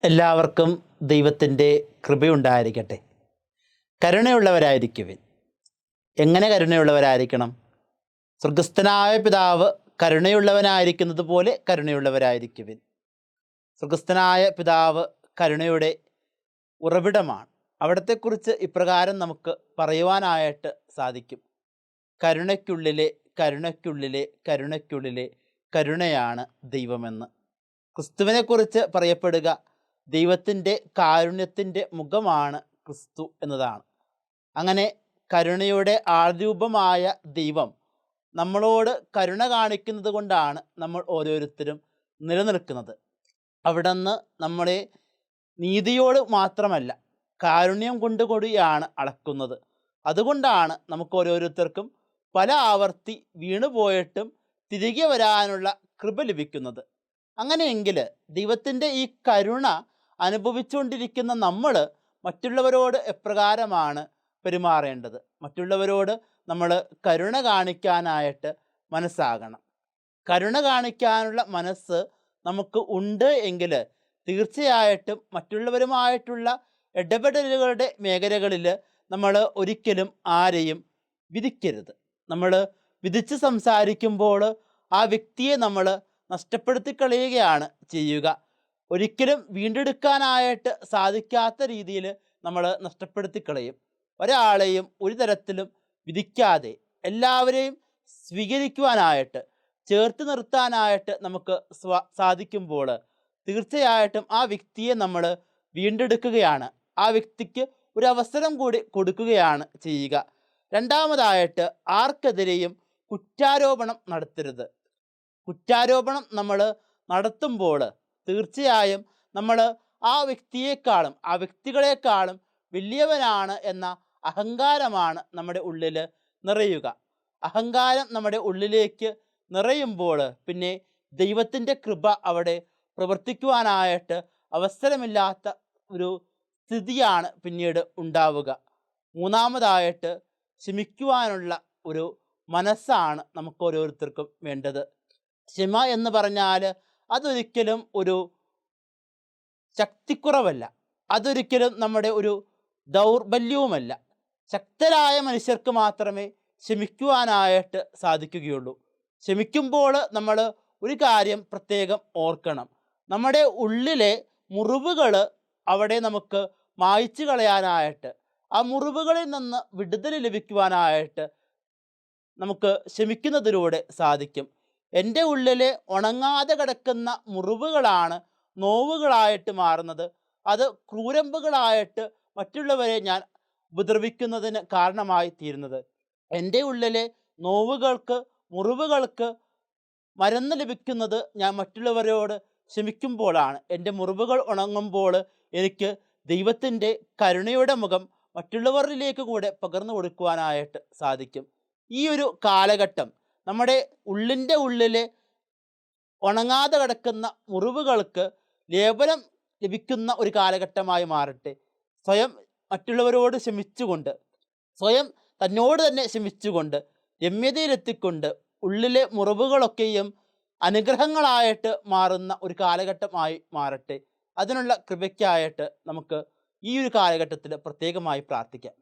എല്ലാവർക്കും ദൈവത്തിൻ്റെ കൃപയുണ്ടായിരിക്കട്ടെ. കരുണയുള്ളവരായിരിക്കുവിൻ. എങ്ങനെ കരുണയുള്ളവരായിരിക്കണം? സ്വർഗസ്ഥനായ പിതാവ് കരുണയുള്ളവനായിരിക്കുന്നത് പോലെ കരുണയുള്ളവരായിരിക്കുവിൻ. സ്വർഗസ്ഥനായ പിതാവ് കരുണയുടെ ഉറവിടമാണ്. അവിടത്തെക്കുറിച്ച് ഇപ്രകാരം നമുക്ക് പറയുവാനായിട്ട് സാധിക്കും: കരുണയ്ക്കുള്ളിലെ കരുണയ്ക്കുള്ളിലെ കരുണയ്ക്കുള്ളിലെ കരുണയാണ് ദൈവമെന്ന്. ക്രിസ്തുവിനെക്കുറിച്ച് പറയപ്പെടുക ദൈവത്തിൻ്റെ കാരുണ്യത്തിൻ്റെ മുഖമാണ് ക്രിസ്തു എന്നതാണ്. അങ്ങനെ കരുണയുടെ ആൾരൂപമായ ദൈവം നമ്മളോട് കരുണ കാണിക്കുന്നത് കൊണ്ടാണ് നമ്മൾ ഓരോരുത്തരും നിലനിൽക്കുന്നത്. അവിടുന്ന് നമ്മളെ നീതിയോട് മാത്രമല്ല കാരുണ്യം കൊണ്ടുകൂടിയാണ് അളക്കുന്നത്. അതുകൊണ്ടാണ് നമുക്ക് ഓരോരുത്തർക്കും പല ആവർത്തി വീണുപോയിട്ടും തിരികെ വരാനുള്ള കൃപ ലഭിക്കുന്നത്. അങ്ങനെയെങ്കിൽ ദൈവത്തിൻ്റെ ഈ കരുണ അനുഭവിച്ചുകൊണ്ടിരിക്കുന്ന നമ്മൾ മറ്റുള്ളവരോട് എപ്രകാരമാണ് പെരുമാറേണ്ടത്? മറ്റുള്ളവരോട് നമ്മൾ കരുണ കാണിക്കാനായിട്ട് മനസ്സാകണം. കരുണ കാണിക്കാനുള്ള മനസ്സ് നമുക്ക് ഉണ്ട് എങ്കിൽ തീർച്ചയായിട്ടും മറ്റുള്ളവരുമായിട്ടുള്ള ഇടപെടലുകളുടെ മേഖലകളിൽ നമ്മൾ ഒരിക്കലും ആരെയും വിധിക്കരുത്. നമ്മൾ വിധിച്ച് സംസാരിക്കുമ്പോൾ ആ വ്യക്തിയെ നമ്മൾ നഷ്ടപ്പെടുത്തി കളയുകയാണ് ചെയ്യുക. ഒരിക്കലും വീണ്ടെടുക്കാനായിട്ട് സാധിക്കാത്ത രീതിയിൽ നമ്മൾ നഷ്ടപ്പെടുത്തി കളയും. ഒരാളെയും ഒരു തരത്തിലും വിധിക്കാതെ എല്ലാവരെയും സ്വീകരിക്കുവാനായിട്ട് ചേർത്ത് നിർത്താനായിട്ട് നമുക്ക് സാധിക്കുമ്പോൾ തീർച്ചയായിട്ടും ആ വ്യക്തിയെ നമ്മൾ വീണ്ടെടുക്കുകയാണ്. ആ വ്യക്തിക്ക് ഒരു അവസരം കൂടി കൊടുക്കുകയാണ് ചെയ്യുക. രണ്ടാമതായിട്ട് ആർക്കെതിരെയും കുറ്റാരോപണം നടത്തരുത്. കുറ്റാരോപണം നമ്മൾ നടത്തുമ്പോൾ തീർച്ചയായും നമ്മൾ ആ വ്യക്തിയെക്കാളും ആ വ്യക്തികളെക്കാളും വലിയവനാണ് എന്ന അഹങ്കാരമാണ് നമ്മുടെ ഉള്ളിൽ നിറയുക. അഹങ്കാരം നമ്മുടെ ഉള്ളിലേക്ക് നിറയുമ്പോൾ പിന്നെ ദൈവത്തിൻ്റെ കൃപ അവിടെ പ്രവർത്തിക്കുവാനായിട്ട് അവസരമില്ലാത്ത ഒരു സ്ഥിതിയാണ് പിന്നീട് ഉണ്ടാവുക. മൂന്നാമതായിട്ട് ക്ഷമിക്കുവാനുള്ള ഒരു മനസ്സാണ് നമുക്ക് ഓരോരുത്തർക്കും വേണ്ടത്. ക്ഷമ എന്ന് പറഞ്ഞാൽ അതൊരിക്കലും ഒരു ശക്തിക്കുറവല്ല, അതൊരിക്കലും നമ്മുടെ ഒരു ദൗർബല്യവുമല്ല. ശക്തരായ മനുഷ്യർക്ക് മാത്രമേ ക്ഷമിക്കുവാനായിട്ട് സാധിക്കുകയുള്ളൂ. ക്ഷമിക്കുമ്പോൾ നമ്മൾ ഒരു കാര്യം പ്രത്യേകം ഓർക്കണം: നമ്മുടെ ഉള്ളിലെ മുറിവുകൾ അവിടെ നമുക്ക് മായ്ച്ചു കളയാനായിട്ട്, ആ മുറിവുകളിൽ നിന്ന് വിടുതൽ ലഭിക്കുവാനായിട്ട് നമുക്ക് ക്ഷമിക്കുന്നതിലൂടെ സാധിക്കും. എൻ്റെ ഉള്ളിലെ ഉണങ്ങാതെ കിടക്കുന്ന മുറിവുകളാണ് നോവുകളായിട്ട് മാറുന്നത്. അത് ക്രൂരമ്പുകളായിട്ട് മറ്റുള്ളവരെ ഞാൻ ഉപദ്രവിക്കുന്നതിന് കാരണമായി തീരുന്നത്. എൻ്റെ ഉള്ളിലെ നോവുകൾക്ക് മുറിവുകൾക്ക് മരുന്ന് ലഭിക്കുന്നത് ഞാൻ മറ്റുള്ളവരോട് ക്ഷമിക്കുമ്പോഴാണ്. എൻ്റെ മുറിവുകൾ ഉണങ്ങുമ്പോൾ എനിക്ക് ദൈവത്തിൻ്റെ കരുണയുടെ മുഖം മറ്റുള്ളവരിലേക്ക് കൂടെ പകർന്നു കൊടുക്കുവാനായിട്ട് സാധിക്കും. ഈ ഒരു കാലഘട്ടം നമ്മുടെ ഉള്ളിൻ്റെ ഉള്ളിലെ ഉണങ്ങാതെ കിടക്കുന്ന മുറിവുകൾക്ക് ലേപനം ലഭിക്കുന്ന ഒരു കാലഘട്ടമായി മാറട്ടെ. സ്വയം മറ്റുള്ളവരോട് ക്ഷമിച്ചുകൊണ്ട്, സ്വയം തന്നോട് തന്നെ ക്ഷമിച്ചുകൊണ്ട്, രമ്യതയിലെത്തിക്കൊണ്ട് ഉള്ളിലെ മുറിവുകളൊക്കെയും അനുഗ്രഹങ്ങളായിട്ട് മാറുന്ന ഒരു കാലഘട്ടമായി മാറട്ടെ. അതിനുള്ള കൃപയ്ക്കായിട്ട് നമുക്ക് ഈ ഒരു കാലഘട്ടത്തിൽ പ്രത്യേകമായി പ്രാർത്ഥിക്കാം.